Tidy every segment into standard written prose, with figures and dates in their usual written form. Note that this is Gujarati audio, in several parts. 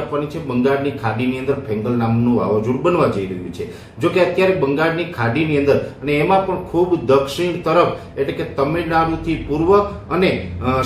આપવાની છે બંગાળની ખાડીની અંદર ફેંગલ નામનું વાવાઝોડું બનવા જઈ રહ્યું છે। જો કે અત્યારે બંગાળની ખાડીની અંદર અને એમાં પણ ખૂબ દક્ષિણ તરફ એટલે કે તમિલનાડુથી પૂર્વ અને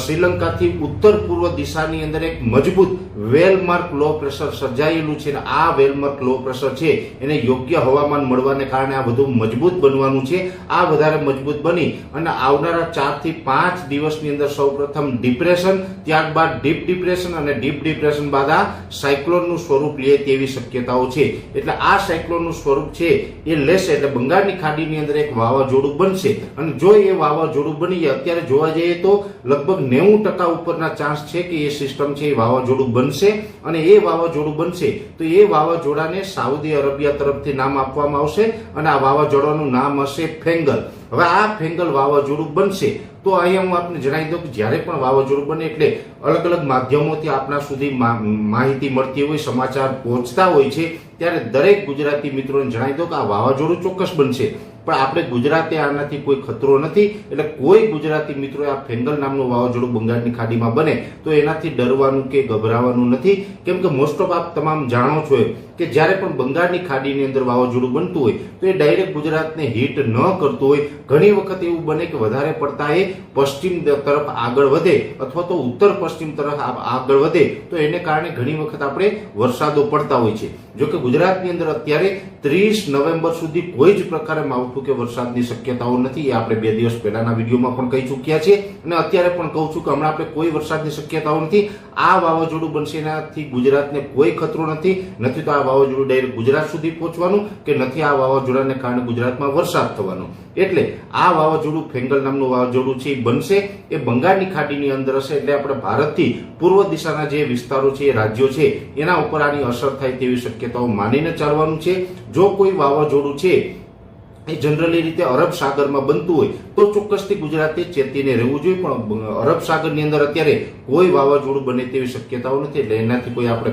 શ્રીલંકાથી ઉત્તર પૂર્વ દિશાની અંદર એક મજબૂત વેલમાર્ક લો પ્રેશર સર્જાયેલું છે। આ વેલમાર્ક લો પ્રેશર છે એને યોગ્ય હવામાન મળવાને કારણે આ બધું મજબૂત બનવાનું છે। આ વધારે મજબૂત બની અને આવનારા 4 થી 5 દિવસની અંદર સૌપ્રથમ ડિપ્રેશન, ત્યારબાદ ડીપ ડિપ્રેશન અને ડીપ ડિપ્રેશન બાદ આ સાયક્લોનનું સ્વરૂપ લે તેવી શક્યતાઓ છે। એટલે આ સાયક્લોનનું સ્વરૂપ છે એ લેશે એટલે બંગાળની ખાડીની અંદર એક વાવાઝોડું બનશે અને જો એ વાવાઝોડું બની જાય, અત્યારે જોવા જઈએ તો લગભગ 90% ઉપરના ચાન્સ છે કે એ સિસ્ટમ છે એ વાવાઝોડું બનશે અને એ વાવાઝોડું બનશે તો એ વાવાઝોડાને સાઉદી અરેબિયા તરફથી નામ આપવામાં આવશે અને આ વાવાઝોડાનું નામ હશે ફેંગલ। હવે આ ફેંગલ વાવાઝોડું બનશે તો અહીંયા હું આપને જણાવી દઉં કે જ્યારે પણ વાવાઝોડું બને એટલે અલગ અલગ માધ્યમોથી આપણા સુધી માહિતી મળતી હોય, સમાચાર પહોંચતા હોય છે, ત્યારે દરેક ગુજરાતી મિત્રોને જણાવી દઉં કે આ વાવાઝોડું ચોક્કસ બનશે પણ આપણે ગુજરાતે આનાથી કોઈ ખતરો નથી। એટલે કોઈ ગુજરાતી મિત્રોએ આ ફેંગલ નામનું વાવાઝોડું બંગાળની ખાડીમાં બને તો એનાથી ડરવાનું કે ગભરાવાનું નથી, કેમ કે મોસ્ટ ઓફ આપ તમામ જાણો છો કે જ્યારે પણ બંગાળની ખાડીની અંદર વાવાઝોડું બનતું હોય તો એ ડાયરેક્ટ ગુજરાતને હિટ ન કરતું હોય। ઘણી વખત એવું બને કે વધારે પડતા એ પશ્ચિમ તરફ આગળ વધે અથવા તો ઉત્તર પશ્ચિમ તરફ આગળ વધે તો એને કારણે ઘણી વખત આપણે વરસાદો પડતા હોય છે। જો કે ગુજરાતની અંદર અત્યારે 30 નવેમ્બર સુધી કોઈ જ પ્રકારે માવઠું કે વરસાદની શક્યતાઓ નથી। એ આપણે 2 દિવસ પહેલાના વિડીયોમાં પણ કહી ચૂક્યા છીએ અને અત્યારે પણ કહું છું કે હમણાં આપણે કોઈ વરસાદની શક્યતાઓ નથી। આ વાવાઝોડું બનશે એનાથી ગુજરાતને કોઈ ખતરો નથી તો આ વાવાઝોડું ડાયરેક્ટ ગુજરાત સુધી પહોંચવાનું કે નથી આ વાવાઝોડાને કારણે ગુજરાતમાં વરસાદ થવાનો। એટલે આ વાવાઝોડું ફેંગલ નામનું વાવાઝોડું છે એ બનશે, એ બંગાળની ખાડીની અંદર હશે એટલે આપણે ભારતથી પૂર્વ દિશાના જે વિસ્તારો છે, રાજ્યો છે એના ઉપર આની અસર થાય તેવી શક્યતાઓ માનીને ચાલવાનું છે। જો કોઈ વાવાઝોડું છે એ જનરલી રીતે અરબ સાગરમાં બનતું હોય તો ચોક્કસથી ગુજરાતે ચેતીને રહેવું જોઈએ, પણ અરબ સાગરની અંદર અત્યારે કોઈ વાવાઝોડું બને તેવી શક્યતાઓ નથી એટલે એનાથી કોઈ આપણે